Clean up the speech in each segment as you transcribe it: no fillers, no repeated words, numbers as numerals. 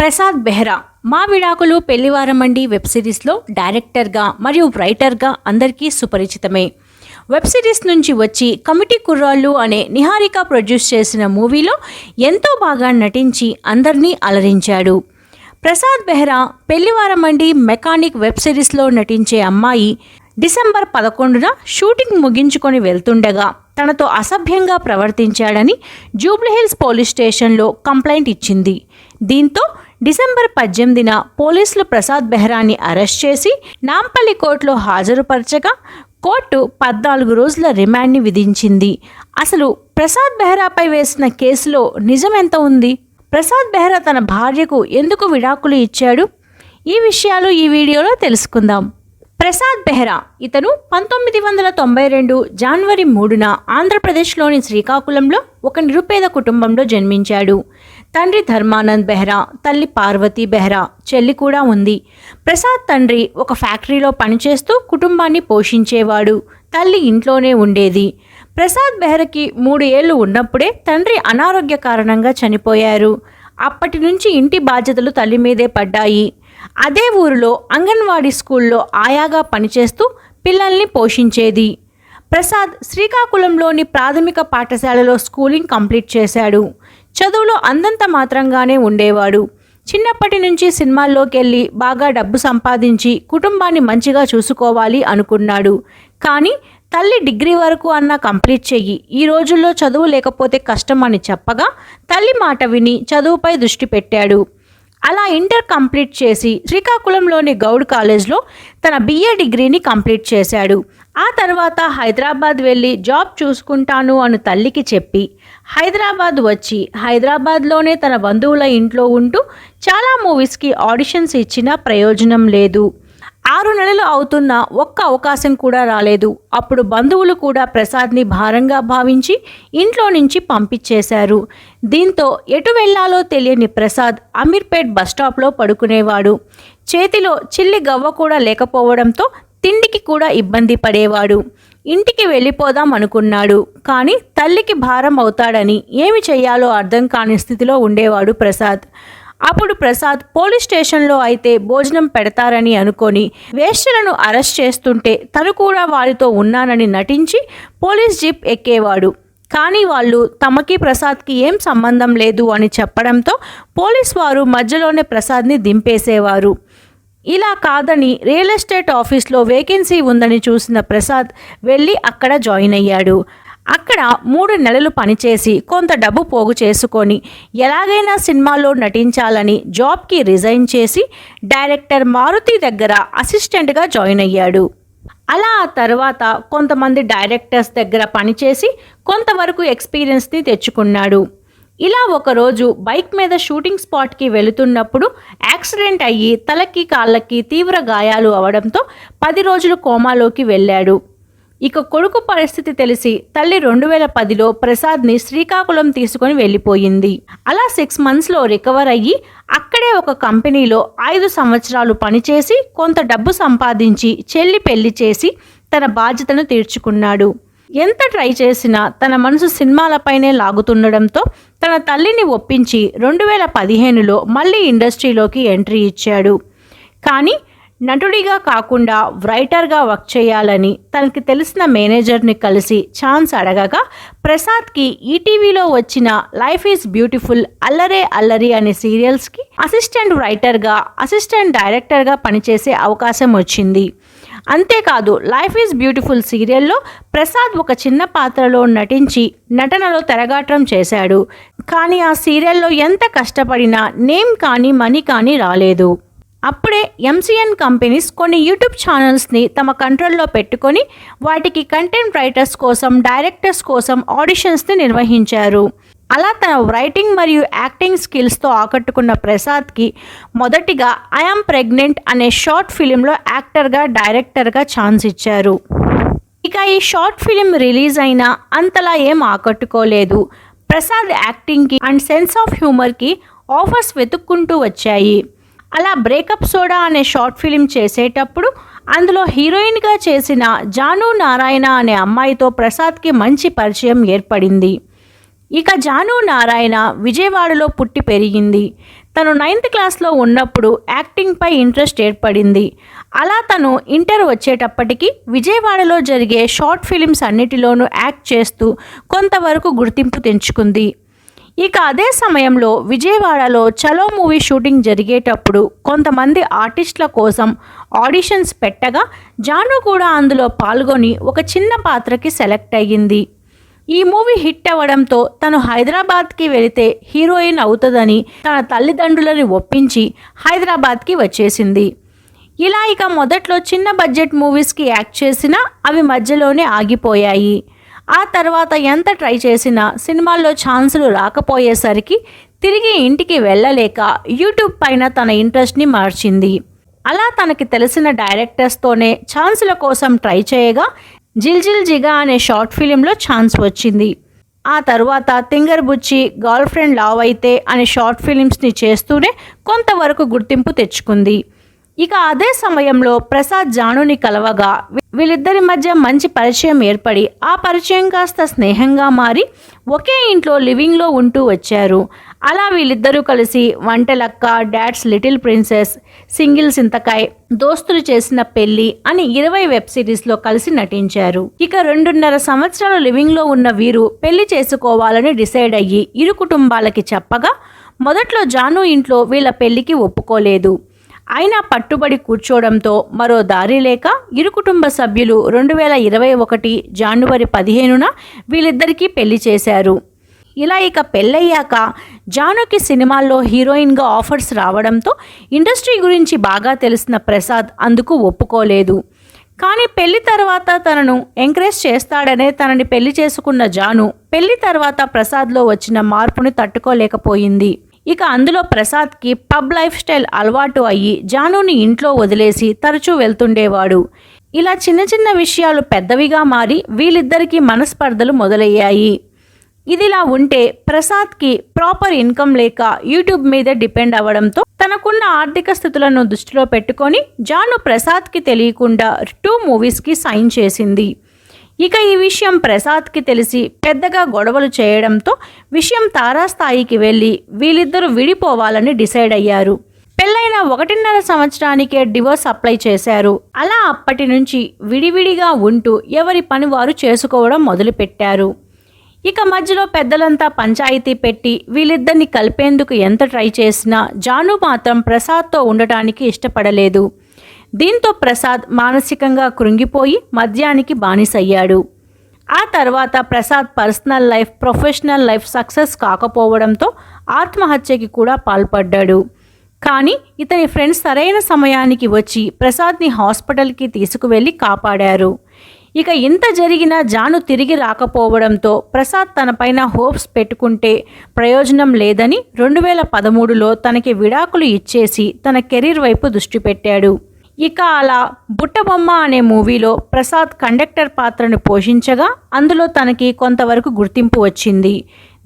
ప్రసాద్ బెహ్రా మా విడాకులు పెళ్లివారమండి వెబ్ సిరీస్లో డైరెక్టర్గా మరియు రైటర్గా అందరికీ సుపరిచితమే. వెబ్ సిరీస్ నుంచి వచ్చి కమిటీ కుర్రాళ్ళు అనే నిహారిక ప్రొడ్యూస్ చేసిన మూవీలో ఎంతో బాగా నటించి అందరినీ అలరించాడు. ప్రసాద్ బెహ్రా పెళ్లివారమండి మెకానిక్ వెబ్ సిరీస్లో నటించే అమ్మాయి డిసెంబర్ 11న షూటింగ్ ముగించుకొని వెళ్తుండగా తనతో అసభ్యంగా ప్రవర్తించాడని జూబ్లీహిల్స్ పోలీస్ స్టేషన్లో కంప్లైంట్ ఇచ్చింది. దీంతో డిసెంబర్ 18న పోలీసులు ప్రసాద్ బెహ్రాని అరెస్ట్ చేసి నాంపల్లి కోర్టులో హాజరుపరచగా కోర్టు 14 రోజుల రిమాండ్ని విధించింది. అసలు ప్రసాద్ బెహ్రాపై వేసిన కేసులో నిజం ఎంత ఉంది? ప్రసాద్ బెహ్రా తన భార్యకు ఎందుకు విడాకులు ఇచ్చాడు? ఈ విషయాలు ఈ వీడియోలో తెలుసుకుందాం. ప్రసాద్ బెహ్రా ఇతను 1992 జనవరి 3న ఆంధ్రప్రదేశ్లోని శ్రీకాకుళంలో ఒక నిరుపేద కుటుంబంలో జన్మించాడు. తండ్రి ధర్మానంద్ బెహ్రా, తల్లి పార్వతీ బెహ్రా, చెల్లి కూడా ఉంది. ప్రసాద్ తండ్రి ఒక ఫ్యాక్టరీలో పనిచేస్తూ కుటుంబాన్ని పోషించేవాడు. తల్లి ఇంట్లోనే ఉండేది. ప్రసాద్ బెహ్రాకి 3 ఏళ్లు ఉన్నప్పుడే తండ్రి అనారోగ్య కారణంగా చనిపోయారు. అప్పటి నుంచి ఇంటి బాధ్యతలు తల్లి మీదే పడ్డాయి. అదే ఊరిలో అంగన్వాడీ స్కూల్లో ఆయాగా పనిచేస్తూ పిల్లల్ని పోషించేది. ప్రసాద్ శ్రీకాకుళంలోని ప్రాథమిక పాఠశాలలో స్కూలింగ్ కంప్లీట్ చేశాడు. చదువులో అందంత మాత్రంగానే ఉండేవాడు. చిన్నప్పటి నుంచి సినిమాల్లోకి వెళ్ళి బాగా డబ్బు సంపాదించి కుటుంబాన్ని మంచిగా చూసుకోవాలి అనుకున్నాడు. కానీ తల్లి డిగ్రీ వరకు అన్నా కంప్లీట్ చెయ్యి, ఈ రోజుల్లో చదువు లేకపోతే కష్టం అని చెప్పగా తల్లి మాట విని చదువుపై దృష్టి పెట్టాడు. అలా ఇంటర్ కంప్లీట్ చేసి శ్రీకాకుళంలోని గౌడ్ కాలేజ్లో తన BA డిగ్రీని కంప్లీట్ చేశాడు. ఆ తర్వాత హైదరాబాద్ వెళ్ళి జాబ్ చూసుకుంటాను అని తల్లికి చెప్పి హైదరాబాద్ వచ్చి హైదరాబాద్లోనే తన బంధువుల ఇంట్లో ఉంటూ చాలా మూవీస్కి ఆడిషన్స్ ఇచ్చినా ప్రయోజనం లేదు. 6 నెలలు అవుతున్నా ఒక్క అవకాశం కూడా రాలేదు. అప్పుడు బంధువులు కూడా ప్రసాద్ని భారంగా భావించి ఇంట్లో నుంచి పంపించేశారు. దీంతో ఎటు వెళ్లాలో తెలియని ప్రసాద్ అమీర్పేట్ బస్టాప్లో పడుకునేవాడు. చేతిలో చిల్లి గవ్వ కూడా లేకపోవడంతో తిండికి కూడా ఇబ్బంది పడేవాడు. ఇంటికి వెళ్ళిపోదాం అనుకున్నాడు. కానీ తల్లికి భారం అవుతాడని ఏమి చెయ్యాలో అర్థం కాని స్థితిలో ఉండేవాడు ప్రసాద్. అప్పుడు ప్రసాద్ పోలీస్ స్టేషన్లో అయితే భోజనం పెడతారని అనుకొని వేశ్యలను అరెస్ట్ చేస్తుంటే తను కూడా వారితో ఉన్నానని నటించి పోలీస్ జీప్ ఎక్కేవాడు. కానీ వాళ్ళు తమకి ప్రసాద్కి ఏం సంబంధం లేదు అని చెప్పడంతో పోలీస్ వారు మధ్యలోనే ప్రసాద్ని దింపేసేవారు. ఇలా కాదని రియల్ ఎస్టేట్ ఆఫీస్లో వేకెన్సీ ఉందని చూసిన ప్రసాద్ వెళ్ళి అక్కడ జాయిన్ అయ్యాడు. అక్కడ 3 నెలలు పనిచేసి కొంత డబ్బు పోగు చేసుకొని ఎలాగైనా సినిమాలో నటించాలని జాబ్కి రిజైన్ చేసి డైరెక్టర్ మారుతి దగ్గర అసిస్టెంట్గా జాయిన్ అయ్యాడు. అలా ఆ తర్వాత కొంతమంది డైరెక్టర్స్ దగ్గర పనిచేసి కొంతవరకు ఎక్స్పీరియన్స్ని తెచ్చుకున్నాడు. ఇలా ఒకరోజు బైక్ మీద షూటింగ్ స్పాట్కి వెళుతున్నప్పుడు యాక్సిడెంట్ అయ్యి తలకి కాళ్ళకి తీవ్ర గాయాలు అవడంతో 10 రోజులు కోమాలోకి వెళ్ళాడు. ఇక కొడుకు పరిస్థితి తెలిసి తల్లి 2010లో ప్రసాద్ని శ్రీకాకుళం తీసుకొని వెళ్ళిపోయింది. అలా 6 మంత్స్లో రికవర్ అయ్యి అక్కడే ఒక కంపెనీలో 5 సంవత్సరాలు పనిచేసి కొంత డబ్బు సంపాదించి చెల్లి పెళ్లి చేసి తన బాధ్యతను తీర్చుకున్నాడు. ఎంత ట్రై చేసినా తన మనసు సినిమాలపైనే లాగుతుండడంతో తన తల్లిని ఒప్పించి 2015లో మళ్ళీ ఇండస్ట్రీలోకి ఎంట్రీ ఇచ్చాడు. కానీ నటుడిగా కాకుండా రైటర్గా వర్క్ చేయాలని తనకి తెలిసిన మేనేజర్ని కలిసి ఛాన్స్ అడగగా ప్రసాద్కి ఈటీవీలో వచ్చిన లైఫ్ ఈజ్ బ్యూటిఫుల్, అల్లరే అల్లరి అనే సీరియల్స్కి అసిస్టెంట్ రైటర్గా, అసిస్టెంట్ డైరెక్టర్గా పనిచేసే అవకాశం వచ్చింది. అంతేకాదు లైఫ్ ఈజ్ బ్యూటిఫుల్ సీరియల్లో ప్రసాద్ ఒక చిన్న పాత్రలో నటించి నటనలో తెరగాటం చేశాడు. కానీ ఆ సీరియల్లో ఎంత కష్టపడినా నేమ్ కానీ మనీ కానీ రాలేదు. అప్పుడే MCN కంపెనీస్ కొన్ని యూట్యూబ్ ఛానల్స్ని తమ కంట్రోల్లో పెట్టుకొని వాటికి కంటెంట్ రైటర్స్ కోసం, డైరెక్టర్స్ కోసం ఆడిషన్స్ని నిర్వహించారు. అలా తన రైటింగ్ మరియు యాక్టింగ్ స్కిల్స్తో ఆకట్టుకున్న ప్రసాద్కి మొదటిగా ఐ యామ్ ప్రెగ్నెంట్ అనే షార్ట్ ఫిలింలో యాక్టర్గా, డైరెక్టర్గా ఛాన్స్ ఇచ్చారు. ఇక ఈ షార్ట్ ఫిలిం రిలీజ్ అయినా అంతలా ఏం ఆకట్టుకోలేదు. ప్రసాద్ యాక్టింగ్కి అండ్ సెన్స్ ఆఫ్ హ్యూమర్కి ఆఫర్స్ వెతుక్కుంటూ వచ్చాయి. అలా బ్రేకప్ సోడా అనే షార్ట్ ఫిలిం చేసేటప్పుడు అందులో హీరోయిన్గా చేసిన జాను నారాయణ అనే అమ్మాయితో ప్రసాద్కి మంచి పరిచయం ఏర్పడింది. ఇక జాను నారాయణ విజయవాడలో పుట్టి పెరిగింది. తను 9th క్లాస్లో ఉన్నప్పుడు యాక్టింగ్పై ఇంట్రెస్ట్ ఏర్పడింది. అలా తను ఇంటర్ వచ్చేటప్పటికి విజయవాడలో జరిగే షార్ట్ ఫిలిమ్స్ అన్నిటిలోనూ యాక్ట్ చేస్తూ కొంతవరకు గుర్తింపు తెచ్చుకుంది. ఇక అదే సమయంలో విజయవాడలో చలో మూవీ షూటింగ్ జరిగేటప్పుడు కొంతమంది ఆర్టిస్టుల కోసం ఆడిషన్స్ పెట్టగా జాను కూడా అందులో పాల్గొని ఒక చిన్న పాత్రకి సెలెక్ట్ అయ్యింది. ఈ మూవీ హిట్ అవ్వడంతో తను హైదరాబాద్కి వెళితే హీరోయిన్ అవుతుందని తన తల్లిదండ్రులని ఒప్పించి హైదరాబాద్కి వచ్చేసింది. ఇలా ఇక మొదట్లో చిన్న బడ్జెట్ మూవీస్కి యాక్ట్ చేసినా అవి మధ్యలోనే ఆగిపోయాయి. ఆ తర్వాత ఎంత ట్రై చేసినా సినిమాల్లో ఛాన్సులు రాకపోయేసరికి తిరిగి ఇంటికి వెళ్ళలేక యూట్యూబ్ పైన తన ఇంట్రెస్ట్ని మార్చింది. అలా తనకి తెలిసిన డైరెక్టర్స్తోనే ఛాన్సుల కోసం ట్రై చేయగా జిల్ జిల్ జిగా అనే షార్ట్ ఫిలింలో ఛాన్స్ వచ్చింది. ఆ తర్వాత తింగర్ బుచ్చి, గర్ల్ ఫ్రెండ్ లవ్ అయితే అనే షార్ట్ ఫిలిమ్స్ని చేస్తూనే కొంతవరకు గుర్తింపు తెచ్చుకుంది. ఇక అదే సమయంలో ప్రసాద్ జానుని కలవగా వీళ్ళిద్దరి మధ్య మంచి పరిచయం ఏర్పడి ఆ పరిచయం కాస్త స్నేహంగా మారి ఒకే ఇంట్లో లివింగ్లో ఉంటూ వచ్చారు. అలా వీళ్ళిద్దరూ కలిసి Vantalakka, dad's little princess, single సింతకాయ్, దోస్తులు చేసిన పెళ్లి అని 20 వెబ్ సిరీస్లో కలిసి నటించారు. ఇక 2.5 సంవత్సరాలు లివింగ్లో ఉన్న వీరు పెళ్లి చేసుకోవాలని డిసైడ్ అయ్యి ఇరు కుటుంబాలకి చెప్పగా మొదట్లో జాను ఇంట్లో వీళ్ళ పెళ్లికి ఒప్పుకోలేదు. అయినా పట్టుబడి కూర్చోవడంతో మరో దారి లేక ఇరు కుటుంబ సభ్యులు 2021 జనవరి 15న వీళ్ళిద్దరికీ పెళ్లి చేశారు. ఇలా ఇక పెళ్ళయ్యాక జానుకి సినిమాల్లో హీరోయిన్గా ఆఫర్స్ రావడంతో ఇండస్ట్రీ గురించి బాగా తెలిసిన ప్రసాద్ అందుకు ఒప్పుకోలేదు. కానీ పెళ్లి తర్వాత తనను ఎంకరేజ్ చేస్తాడనే తనని పెళ్లి చేసుకున్న జాను పెళ్లి తర్వాత ప్రసాద్లో వచ్చిన మార్పుని తట్టుకోలేకపోయింది. ఇక అందులో ప్రసాద్కి పబ్ లైఫ్ స్టైల్ అలవాటు అయ్యి జానుని ఇంట్లో వదిలేసి తరచూ వెళ్తుండేవాడు. ఇలా చిన్న చిన్న విషయాలు పెద్దవిగా మారి వీళ్ళిద్దరికీ మనస్పర్ధలు మొదలయ్యాయి. ఇదిలా ఉంటే ప్రసాద్కి ప్రాపర్ ఇన్కమ్ లేక యూట్యూబ్ మీద డిపెండ్ అవ్వడంతో తనకున్న ఆర్థిక స్థితులను దృష్టిలో పెట్టుకొని జాను ప్రసాద్కి తెలియకుండా 2 మూవీస్కి సైన్ చేసింది. ఇక ఈ విషయం ప్రసాద్కి తెలిసి పెద్దగా గొడవలు చేయడంతో విషయం తారాస్థాయికి వెళ్ళి వీళ్ళిద్దరూ విడిపోవాలని డిసైడ్ అయ్యారు. పెళ్ళైన 1.5 సంవత్సరానికే డివోర్స్ అప్లై చేశారు. అలా అప్పటి నుంచి విడివిడిగా ఉంటూ ఎవరి పని వారు చేసుకోవడం మొదలుపెట్టారు. ఇక మధ్యలో పెద్దలంతా పంచాయతీ పెట్టి వీళ్ళిద్దరిని కలిపేందుకు ఎంత ట్రై చేసినా జాను మాత్రం ప్రసాద్తో ఉండటానికి ఇష్టపడలేదు. దీంతో ప్రసాద్ మానసికంగా కృంగిపోయి మద్యానికి బానిసయ్యాడు. ఆ తర్వాత Prasad personal life, professional life success కాకపోవడంతో ఆత్మహత్యకి కూడా పాల్పడ్డాడు. కానీ ఇతని ఫ్రెండ్స్ సరైన సమయానికి వచ్చి ప్రసాద్ని హాస్పిటల్కి తీసుకువెళ్ళి కాపాడారు. ఇక ఇంత జరిగినా జాను తిరిగి రాకపోవడంతో ప్రసాద్ తనపైన హోప్స్ పెట్టుకుంటే ప్రయోజనం లేదని 2013లో తనకి విడాకులు ఇచ్చేసి తన కెరీర్ వైపు దృష్టి పెట్టాడు. ఇక అలా బుట్టబొమ్మ అనే మూవీలో ప్రసాద్ కండక్టర్ పాత్రను పోషించగా అందులో తనకి కొంతవరకు గుర్తింపు వచ్చింది.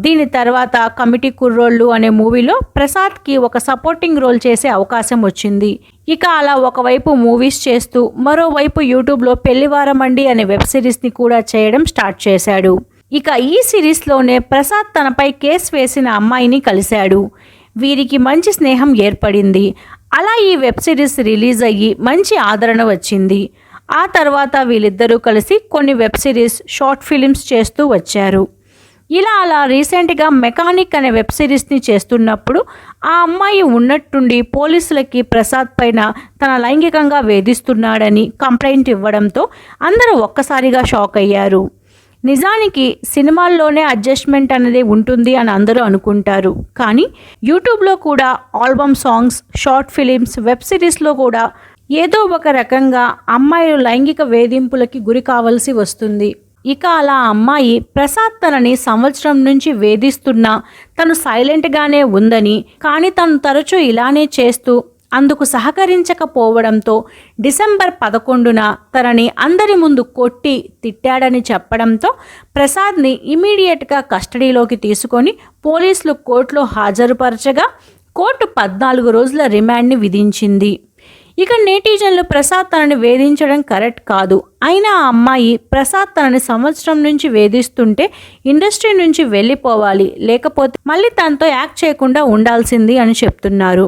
దీని తర్వాత కమిటీ కుర్రోళ్ళు అనే మూవీలో ప్రసాద్కి ఒక సపోర్టింగ్ రోల్ చేసే అవకాశం వచ్చింది. ఇక అలా ఒకవైపు మూవీస్ చేస్తూ మరోవైపు యూట్యూబ్లో పెళ్లివారమండి అనే వెబ్ సిరీస్ని కూడా చేయడం స్టార్ట్ చేశాడు. ఇక ఈ సిరీస్లోనే ప్రసాద్ తనపై కేసు వేసిన అమ్మాయిని కలిశాడు. వీరికి మంచి స్నేహం ఏర్పడింది. అలా ఈ వెబ్ సిరీస్ రిలీజ్ అయ్యి మంచి ఆదరణ వచ్చింది. ఆ తర్వాత వీళ్ళిద్దరూ కలిసి కొన్ని వెబ్ సిరీస్, షార్ట్ ఫిలిమ్స్ చేస్తూ వచ్చారు. ఇలా అలా రీసెంట్గా మెకానిక్ అనే వెబ్ సిరీస్ని చేస్తున్నప్పుడు ఆ అమ్మాయి ఉన్నట్టుండి పోలీసులకి ప్రసాద్ పైన తన లైంగికంగా వేధిస్తున్నాడని కంప్లైంట్ ఇవ్వడంతో అందరూ ఒక్కసారిగా షాక్ అయ్యారు. నిజానికి సినిమాల్లోనే అడ్జస్ట్మెంట్ అనేది ఉంటుంది అని అందరూ అనుకుంటారు. కానీ యూట్యూబ్లో కూడా album songs, short films, web సిరీస్లో కూడా ఏదో ఒక రకంగా అమ్మాయిలు లైంగిక వేధింపులకి గురి కావాల్సి వస్తుంది. ఇక అలా అమ్మాయి ప్రసాద్ తనని సంవత్సరం నుంచి వేధిస్తున్నా తను సైలెంట్గానే ఉందని, కానీ తను తరచూ ఇలానే చేస్తూ అందుకు సహకరించకపోవడంతో డిసెంబర్ 11న తనని అందరి ముందు కొట్టి తిట్టాడని చెప్పడంతో ప్రసాద్ని ఇమీడియట్గా కస్టడీలోకి తీసుకొని పోలీసులు కోర్టులో హాజరుపరచగా కోర్టు 14 రోజుల రిమాండ్ని విధించింది. ఇక నెటిజన్లు ప్రసాద్ తనని వేధించడం కరెక్ట్ కాదు, అయినా ఆ అమ్మాయి ప్రసాద్ తనని సంవత్సరం నుంచి వేధిస్తుంటే ఇండస్ట్రీ నుంచి వెళ్ళిపోవాలి, లేకపోతే మళ్ళీ తనతో యాక్ట్ చేయకుండా ఉండాల్సింది అని చెప్తున్నారు.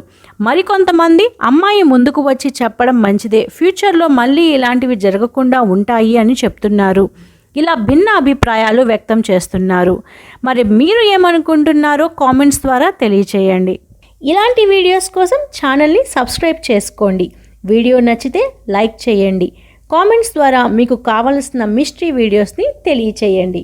మరికొంతమంది అమ్మాయి ముందుకు వచ్చి చెప్పడం మంచిదే, ఫ్యూచర్లో మళ్ళీ ఇలాంటివి జరగకుండా ఉంటాయి అని చెప్తున్నారు. ఇలా భిన్న అభిప్రాయాలు వ్యక్తం చేస్తున్నారు. మరి మీరు ఏమనుకుంటున్నారో కామెంట్స్ ద్వారా తెలియచేయండి. ఇలాంటి వీడియోస్ కోసం ఛానల్ని సబ్స్క్రైబ్ చేసుకోండి. వీడియో నచ్చితే లైక్ చేయండి. కామెంట్స్ ద్వారా మీకు కావలసిన మిస్టరీ వీడియోస్ని తెలియచేయండి.